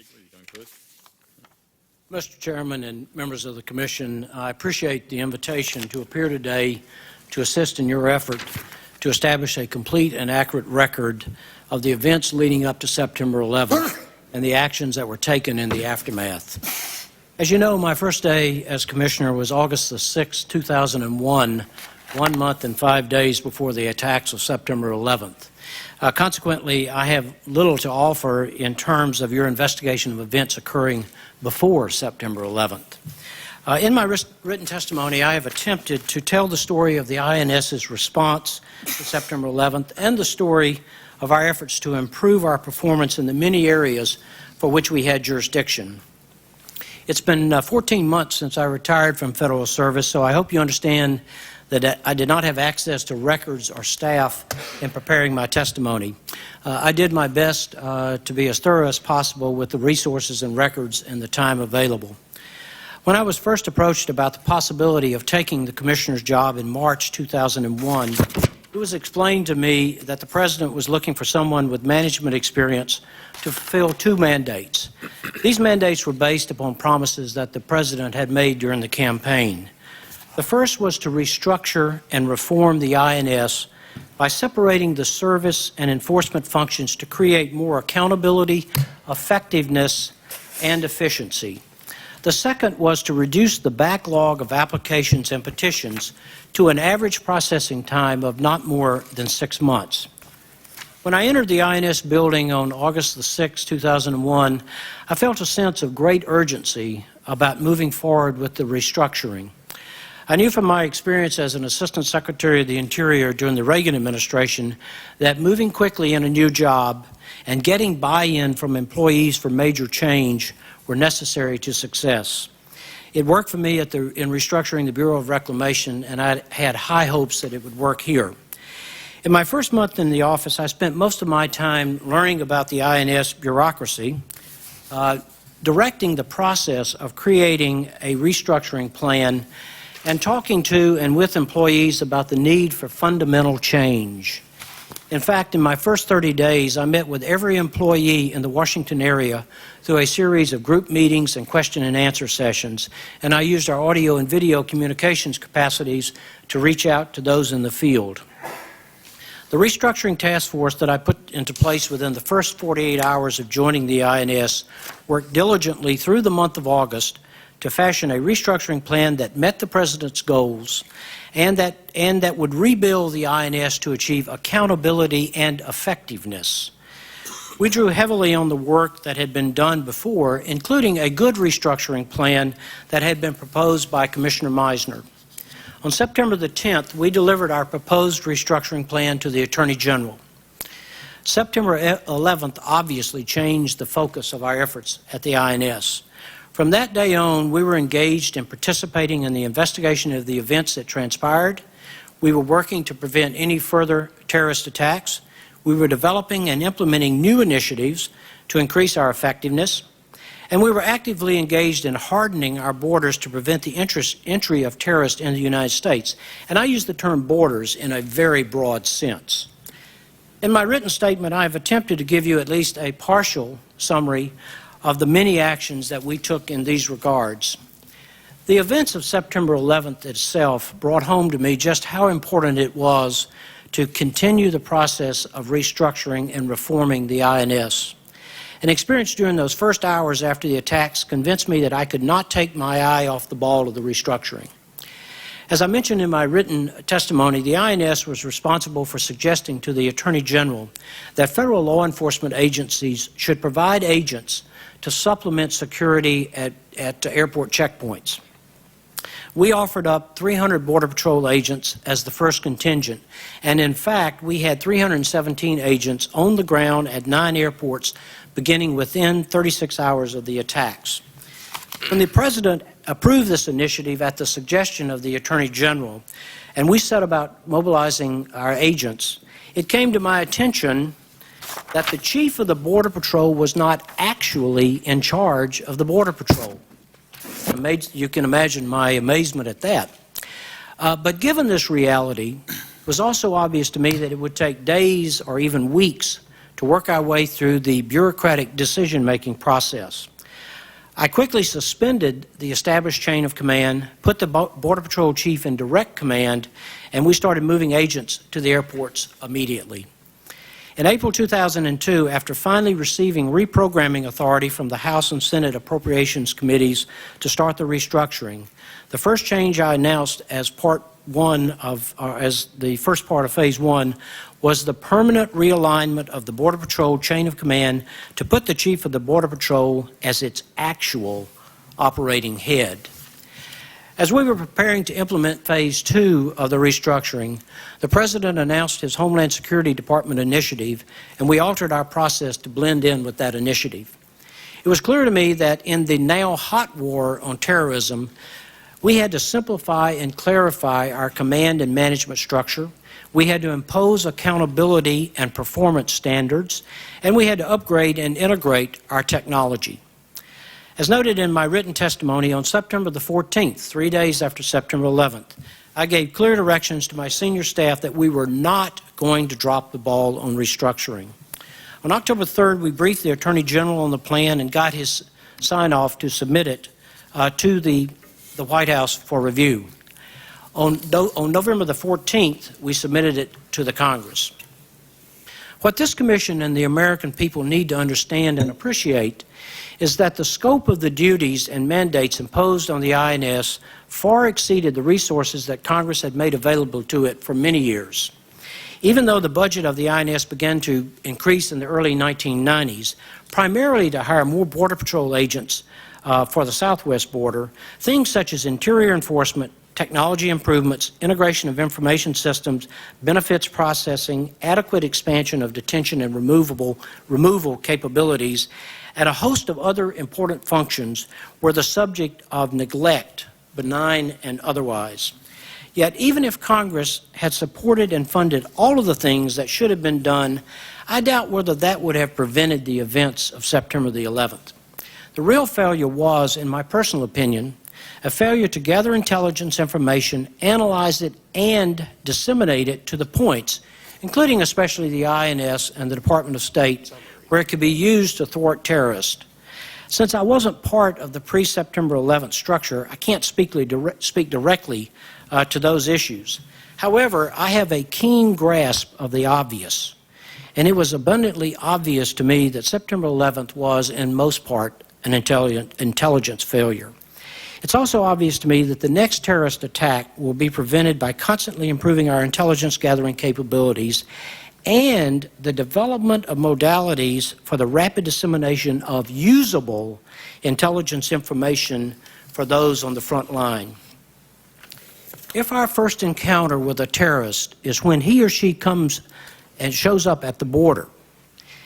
Ziglar, you going first? Mr. Chairman and members of the Commission, I appreciate the invitation to appear today to assist in your effort to establish a complete and accurate record of the events leading up to September 11th and the actions that were taken in the aftermath. As you know, my first day as Commissioner was August the 6th, 2001, 1 month and 5 days before the attacks of September 11th. Consequently, I have little to offer in terms of your investigation of events occurring before September 11th. In my written testimony, I have attempted to tell the story of the INS's response to September 11th and the story of our efforts to improve our performance in the many areas for which we had jurisdiction. It's been 14 months since I retired from federal service, so I hope you understand that I did not have access to records or staff in preparing my testimony. I did my best to be as thorough as possible with the resources and records and the time available. When I was first approached about the possibility of taking the Commissioner's job in March 2001, it was explained to me that the President was looking for someone with management experience to fulfill two mandates. These mandates were based upon promises that the President had made during the campaign. The first was to restructure and reform the INS by separating the service and enforcement functions to create more accountability, effectiveness, and efficiency. The second was to reduce the backlog of applications and petitions to an average processing time of not more than 6 months. When I entered the INS building on August the 6th, 2001, I felt a sense of great urgency about moving forward with the restructuring. I knew from my experience as an Assistant Secretary of the Interior during the Reagan administration that moving quickly in a new job and getting buy-in from employees for major change were necessary to success. It worked for me in restructuring the Bureau of Reclamation, and I had high hopes that it would work here. In my first month in the office, I spent most of my time learning about the INS bureaucracy, directing the process of creating a restructuring plan, and talking to and with employees about the need for fundamental change. In fact, in my first 30 days, I met with every employee in the Washington area through a series of group meetings and question and answer sessions, and I used our audio and video communications capacities to reach out to those in the field. The restructuring task force that I put into place within the first 48 hours of joining the INS worked diligently through the month of August to fashion a restructuring plan that met the President's goals and that would rebuild the INS to achieve accountability and effectiveness. We drew heavily on the work that had been done before, including a good restructuring plan that had been proposed by Commissioner Meisner. On September the 10th, we delivered our proposed restructuring plan to the Attorney General. September 11th obviously changed the focus of our efforts at the INS. From that day on, we were engaged in participating in the investigation of the events that transpired. We were working to prevent any further terrorist attacks. We were developing and implementing new initiatives to increase our effectiveness. And we were actively engaged in hardening our borders to prevent the entry of terrorists in the United States. And I use the term borders in a very broad sense. In my written statement, I have attempted to give you at least a partial summary of the many actions that we took in these regards. The events of September 11th itself brought home to me just how important it was to continue the process of restructuring and reforming the INS. An experience during those first hours after the attacks convinced me that I could not take my eye off the ball of the restructuring. As I mentioned in my written testimony, the INS was responsible for suggesting to the Attorney General that federal law enforcement agencies should provide agents to supplement security at airport checkpoints. We offered up 300 Border Patrol agents as the first contingent, and in fact, we had 317 agents on the ground at 9 airports beginning within 36 hours of the attacks. When the President approved this initiative at the suggestion of the Attorney General, and we set about mobilizing our agents, it came to my attention that the Chief of the Border Patrol was not actually in charge of the Border Patrol. You can imagine my amazement at that. But given this reality, it was also obvious to me that it would take days or even weeks to work our way through the bureaucratic decision-making process. I quickly suspended the established chain of command, put the Border Patrol chief in direct command, and we started moving agents to the airports immediately. In April 2002, after finally receiving reprogramming authority from the House and Senate Appropriations Committees to start the restructuring, the first change I announced as as the first part of Phase 1 was the permanent realignment of the Border Patrol chain of command to put the Chief of the Border Patrol as its actual operating head. As we were preparing to implement Phase 2 of the restructuring, the President announced his Homeland Security Department initiative, and we altered our process to blend in with that initiative. It was clear to me that in the now hot war on terrorism, we had to simplify and clarify our command and management structure. We had to impose accountability and performance standards, and we had to upgrade and integrate our technology. As noted in my written testimony, on September the 14th, 3 days after September 11th, I gave clear directions to my senior staff that we were not going to drop the ball on restructuring. On October 3rd, we briefed the Attorney General on the plan and got his sign-off to submit it to the White House for review. On November the 14th, we submitted it to the Congress. What this Commission and the American people need to understand and appreciate is that the scope of the duties and mandates imposed on the INS far exceeded the resources that Congress had made available to it for many years. Even though the budget of the INS began to increase in the early 1990s, primarily to hire more Border Patrol agents for the southwest border, things such as interior enforcement, technology improvements, integration of information systems, benefits processing, adequate expansion of detention and removal capabilities, and a host of other important functions were the subject of neglect, benign and otherwise. Yet even if Congress had supported and funded all of the things that should have been done, I doubt whether that would have prevented the events of September the 11th. The real failure was, in my personal opinion, a failure to gather intelligence information, analyze it, and disseminate it to the points, including especially the INS and the Department of State, where it could be used to thwart terrorists. Since I wasn't part of the pre-September 11th structure, I can't speak directly to those issues. However, I have a keen grasp of the obvious, and it was abundantly obvious to me that September 11th was, in most part, an intelligence failure. It's also obvious to me that the next terrorist attack will be prevented by constantly improving our intelligence gathering capabilities and the development of modalities for the rapid dissemination of usable intelligence information for those on the front line. If our first encounter with a terrorist is when he or she comes and shows up at the border,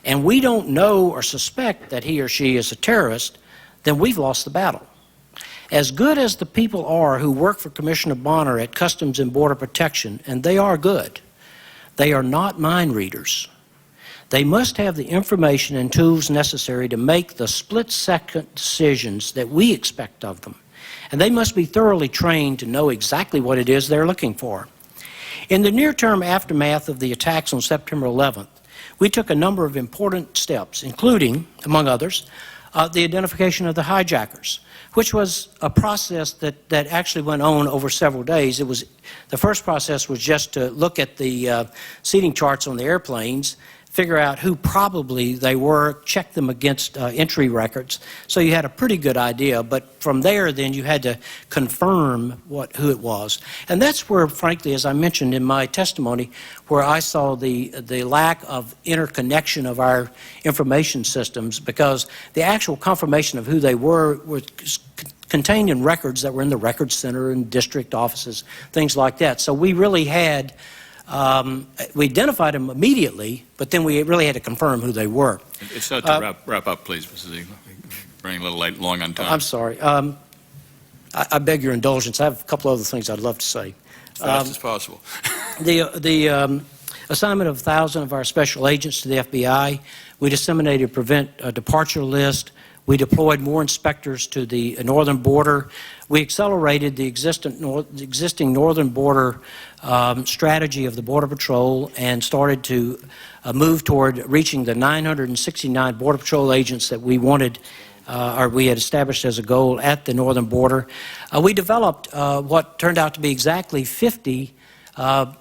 and we don't know or suspect that he or she is a terrorist, then we've lost the battle. As good as the people are who work for Commissioner Bonner at Customs and Border Protection, and they are good, they are not mind readers. They must have the information and tools necessary to make the split-second decisions that we expect of them. And they must be thoroughly trained to know exactly what it is they're looking for. In the near-term aftermath of the attacks on September 11th, we took a number of important steps, including, among others, the identification of the hijackers, which was a process that actually went on over several days. The first process was just to look at the seating charts on the airplanes, figure out who probably they were, check them against entry records. So you had a pretty good idea, but from there then you had to confirm who it was. And that's where, frankly, as I mentioned in my testimony, where I saw the lack of interconnection of our information systems, because the actual confirmation of who they were contained in records that were in the records center and district offices, things like that. So we really had we identified them immediately, but then we really had to confirm who they were. It's not to wrap up, please, Mrs. Ziglar. Running a little late, long on time. I'm sorry. I beg your indulgence. I have a couple other things I'd love to say. As fast as possible. The assignment of 1,000 of our special agents to the FBI. We disseminated a departure list. We deployed more inspectors to the northern border. We accelerated the existing northern border strategy of the Border Patrol and started to move toward reaching the 969 Border Patrol agents that we wanted or we had established as a goal at the northern border. We developed what turned out to be exactly 50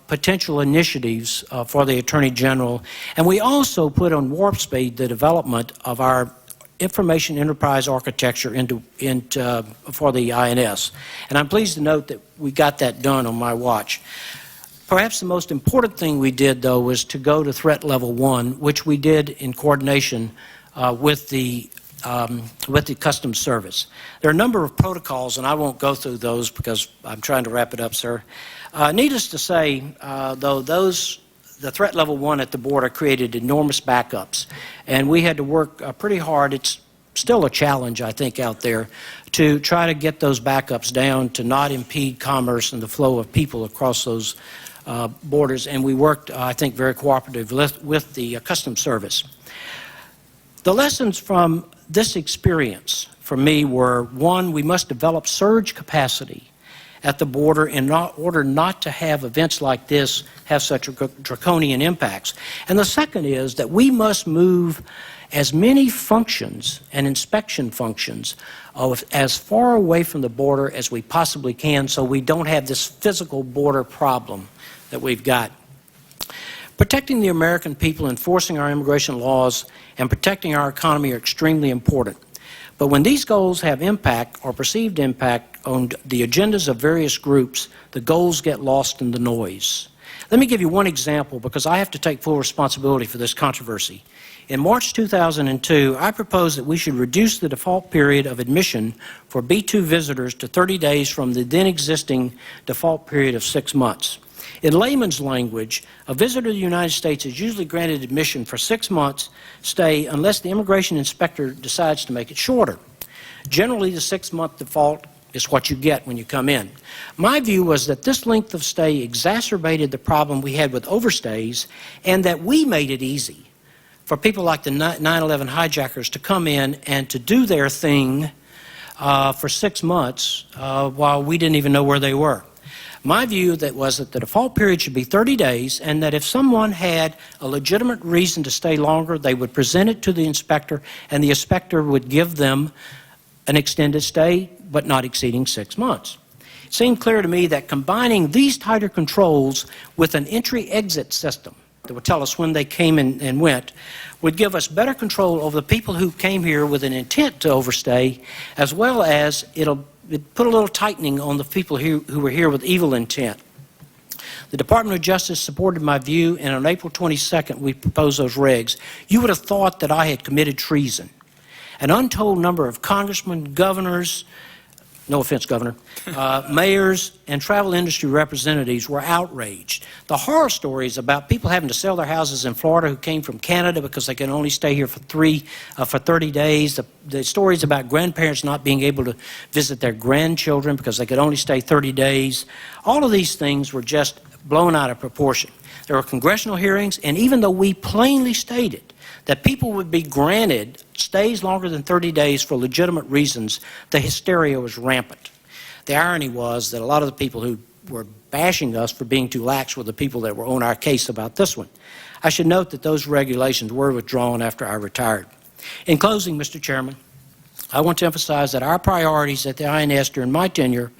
potential initiatives for the Attorney General, and we also put on warp speed the development of our information enterprise architecture for the INS. And I'm pleased to note that we got that done on my watch. Perhaps the most important thing we did, though, was to go to threat level 1, which we did in coordination with the Customs Service. There are a number of protocols, and I won't go through those because I'm trying to wrap it up, sir. Needless to say, though, the threat level 1 at the border created enormous backups, and we had to work pretty hard. It's still a challenge, I think, out there to try to get those backups down to not impede commerce and the flow of people across those borders, and we worked, I think, very cooperatively with the Customs Service. The lessons from this experience for me were, one, we must develop surge capacity at the border in order not to have events like this have such draconian impacts. And the second is that we must move as many functions and inspection functions as far away from the border as we possibly can so we don't have this physical border problem that we've got. Protecting the American people, enforcing our immigration laws, and protecting our economy are extremely important. But when these goals have impact or perceived impact on the agendas of various groups, the goals get lost in the noise. Let me give you one example because I have to take full responsibility for this controversy. In March 2002, I proposed that we should reduce the default period of admission for B-2 visitors to 30 days from the then existing default period of 6 months. In layman's language, a visitor to the United States is usually granted admission for 6 months stay unless the immigration inspector decides to make it shorter. Generally, the 6-month default is what you get when you come in. My view was that this length of stay exacerbated the problem we had with overstays and that we made it easy for people like the 9/11 hijackers to come in and to do their thing for 6 months while we didn't even know where they were. My view was that the default period should be 30 days and that if someone had a legitimate reason to stay longer, they would present it to the inspector and the inspector would give them an extended stay, but not exceeding 6 months. It seemed clear to me that combining these tighter controls with an entry-exit system that would tell us when they came and went would give us better control over the people who came here with an intent to overstay, as well as it put a little tightening on the people who were here with evil intent. The Department of Justice supported my view, and on April 22nd, we proposed those regs. You would have thought that I had committed treason. An untold number of congressmen, governors, no offense, Governor, mayors, and travel industry representatives were outraged. The horror stories about people having to sell their houses in Florida who came from Canada because they can only stay here for 30 days, the stories about grandparents not being able to visit their grandchildren because they could only stay 30 days, all of these things were just blown out of proportion. There were congressional hearings, and even though we plainly stated that people would be granted stays longer than 30 days for legitimate reasons, the hysteria was rampant. The irony was that a lot of the people who were bashing us for being too lax were the people that were on our case about this one. I should note that those regulations were withdrawn after I retired. In closing, Mr. Chairman, I want to emphasize that our priorities at the INS during my tenure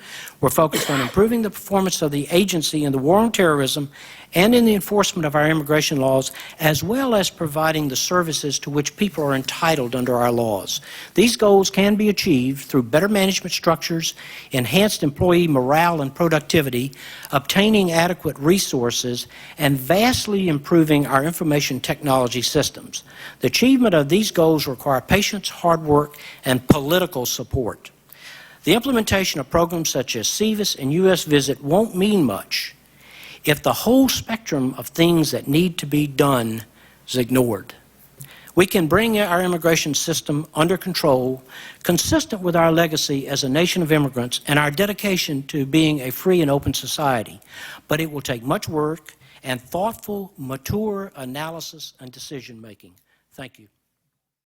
were focused on improving the performance of the agency in the war on terrorism and in the enforcement of our immigration laws, as well as providing the services to which people are entitled under our laws. These goals can be achieved through better management structures, enhanced employee morale and productivity, obtaining adequate resources, and vastly improving our information technology systems. The achievement of these goals require patience, hard work, and political support. The implementation of programs such as SEVIS and U.S. Visit won't mean much if the whole spectrum of things that need to be done is ignored. We can bring our immigration system under control, consistent with our legacy as a nation of immigrants and our dedication to being a free and open society. But it will take much work and thoughtful, mature analysis and decision-making. Thank you.